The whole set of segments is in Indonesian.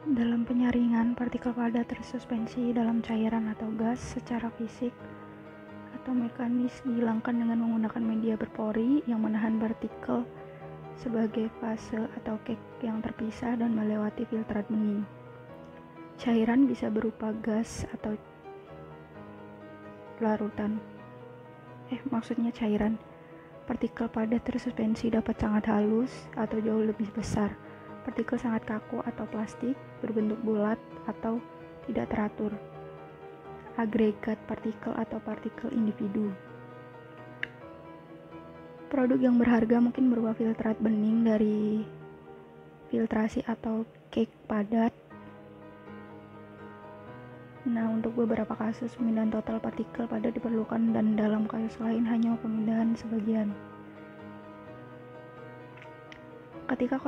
Dalam penyaringan, partikel padat tersuspensi dalam cairan atau gas secara fisik atau mekanis dihilangkan dengan menggunakan media berpori yang menahan partikel sebagai fase atau cake yang terpisah dan melewati filtrat bening. Cairan bisa berupa gas atau larutan. Maksudnya cairan. Partikel padat tersuspensi dapat sangat halus atau jauh lebih besar. Partikel sangat kaku atau plastik, berbentuk bulat atau tidak teratur. Agregat partikel atau partikel individu. Produk yang berharga mungkin berupa filtrat bening dari filtrasi atau cake padat. Nah, untuk beberapa kasus pemindahan total partikel padat diperlukan dan dalam kasus lain hanya pemindahan sebagian. Ketika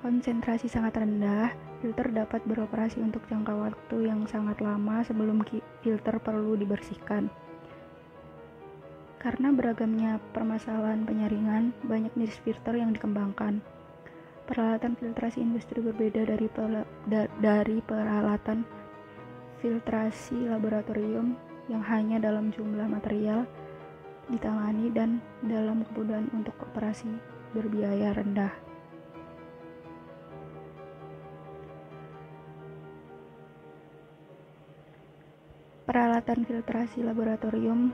konsentrasi sangat rendah, filter dapat beroperasi untuk jangka waktu yang sangat lama sebelum filter perlu dibersihkan. Karena beragamnya permasalahan penyaringan, banyak jenis filter yang dikembangkan. Peralatan filtrasi industri berbeda dari peralatan filtrasi laboratorium yang hanya dalam jumlah material ditangani dan dalam kemudahan untuk operasi berbiaya rendah. Peralatan filtrasi laboratorium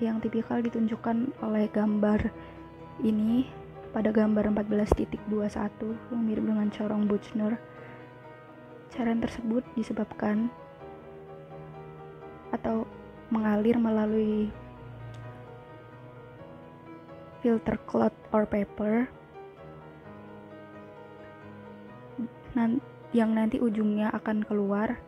yang tipikal ditunjukkan oleh gambar ini pada gambar 14.21 yang mirip dengan corong Buchner. Cairan tersebut disebabkan atau mengalir melalui filter cloth or paper yang nanti ujungnya akan keluar.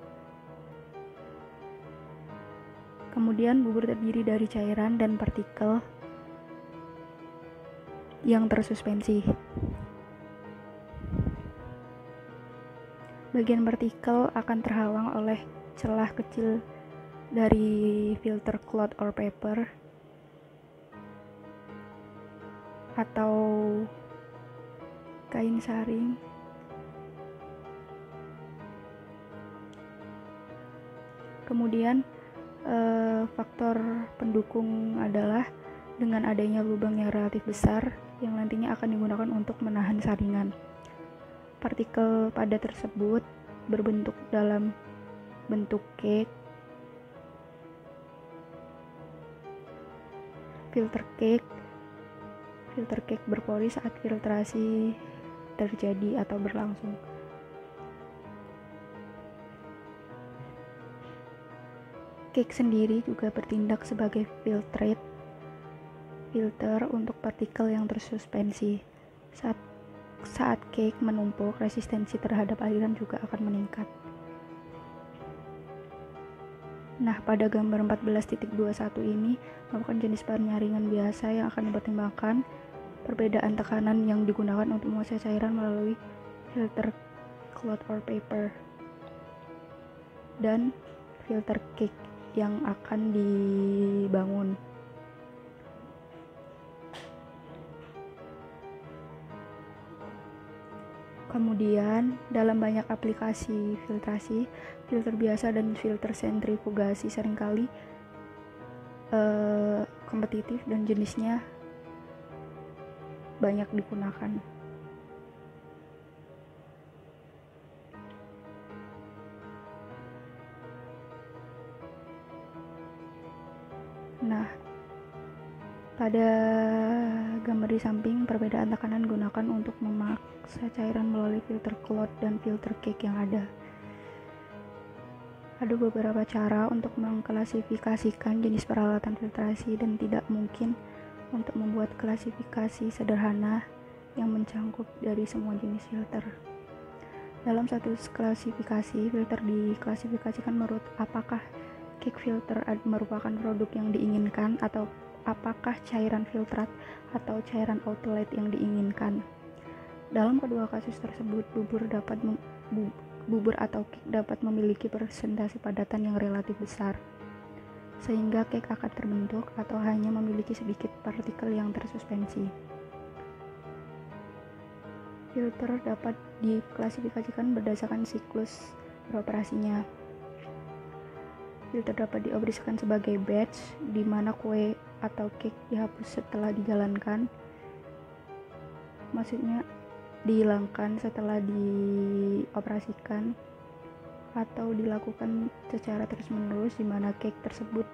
Kemudian bubur terdiri dari cairan dan partikel yang tersuspensi. Bagian partikel akan terhalang oleh celah kecil dari filter cloth or paper atau kain saring. Kemudian faktor pendukung adalah dengan adanya lubang yang relatif besar yang nantinya akan digunakan untuk menahan saringan. Partikel padat tersebut berbentuk dalam bentuk cake. Filter cake berpori saat filtrasi terjadi atau berlangsung. Cake sendiri juga bertindak sebagai filter untuk partikel yang tersuspensi. Saat cake menumpuk, resistensi terhadap aliran juga akan meningkat. Nah, pada gambar 14.21 ini merupakan jenis penyaringan biasa yang akan dipertimbangkan perbedaan tekanan yang digunakan untuk menguasai cairan melalui filter cloth or paper dan filter cake yang akan dibangun. Kemudian, dalam banyak aplikasi filtrasi, filter biasa dan filter sentrifugasi seringkali kompetitif dan jenisnya banyak digunakan. Nah, pada gambar di samping, perbedaan tekanan digunakan untuk memaksa cairan melalui filter cloth dan filter cake yang ada. Ada beberapa cara untuk mengklasifikasikan jenis peralatan filtrasi dan tidak mungkin untuk membuat klasifikasi sederhana yang mencakup dari semua jenis filter. Dalam satu klasifikasi, filter diklasifikasikan menurut apakah cake filter merupakan produk yang diinginkan atau apakah cairan filtrat atau cairan outlet yang diinginkan. Dalam kedua kasus tersebut, bubur atau cake dapat memiliki persentase padatan yang relatif besar, sehingga cake akan terbentuk atau hanya memiliki sedikit partikel yang tersuspensi. Filter dapat diklasifikasikan berdasarkan siklus beroperasinya. Filter dapat dioperasikan sebagai batch, di mana kue atau cake dihapus setelah dijalankan. Maksudnya dihilangkan setelah dioperasikan, atau dilakukan secara terus-menerus, di mana cake tersebut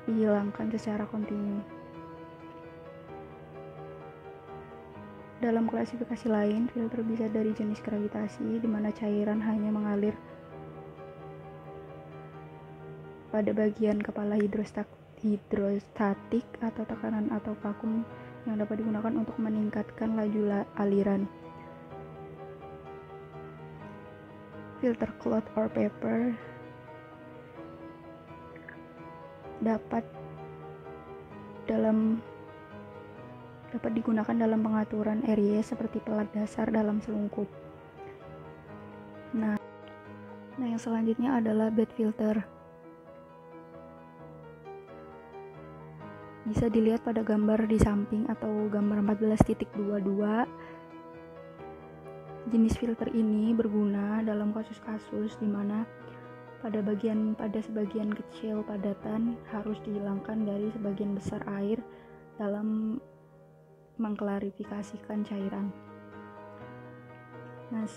dihilangkan secara kontinu. Dalam klasifikasi lain, filter bisa dari jenis gravitasi, di mana cairan hanya mengalir pada bagian kepala hidrostatik atau tekanan atau vakum yang dapat digunakan untuk meningkatkan laju aliran. Filter cloth or paper dapat digunakan dalam pengaturan area seperti pelat dasar dalam selungkup. Nah, yang selanjutnya adalah bed filter. Bisa dilihat pada gambar di samping atau gambar 14.22. Jenis filter ini berguna dalam kasus-kasus di mana pada sebagian kecil padatan harus dihilangkan dari sebagian besar air dalam mengklarifikasikan cairan. Nah,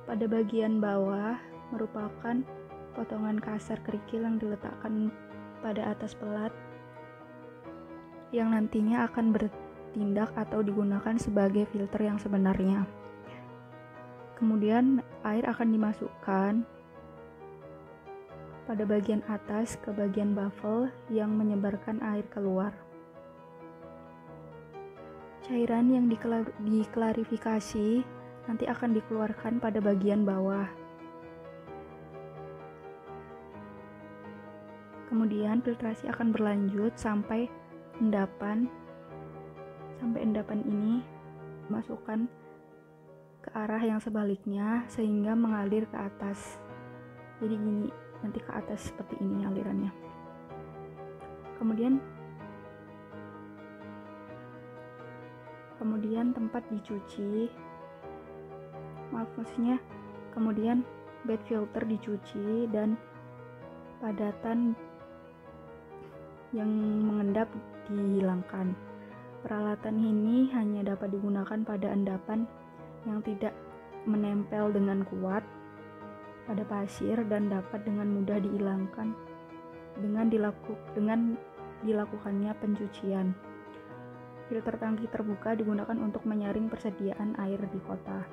pada bagian bawah merupakan potongan kasar kerikil yang diletakkan pada atas pelat yang nantinya akan bertindak atau digunakan sebagai filter yang sebenarnya. Kemudian air akan dimasukkan pada bagian atas ke bagian baffle yang menyebarkan air keluar. Cairan yang diklarifikasi nanti akan dikeluarkan pada bagian bawah. Kemudian filtrasi akan berlanjut sampai endapan. Sampai endapan ini masukkan ke arah yang sebaliknya sehingga mengalir ke atas. Jadi gini, nanti ke atas seperti ini alirannya. Kemudian tempat dicuci, kemudian bed filter dicuci dan padatan yang mengendap dihilangkan. Peralatan ini hanya dapat digunakan pada endapan yang tidak menempel dengan kuat pada pasir dan dapat dengan mudah dihilangkan dengan dilakukannya pencucian. Filter tangki terbuka digunakan untuk menyaring persediaan air di kota.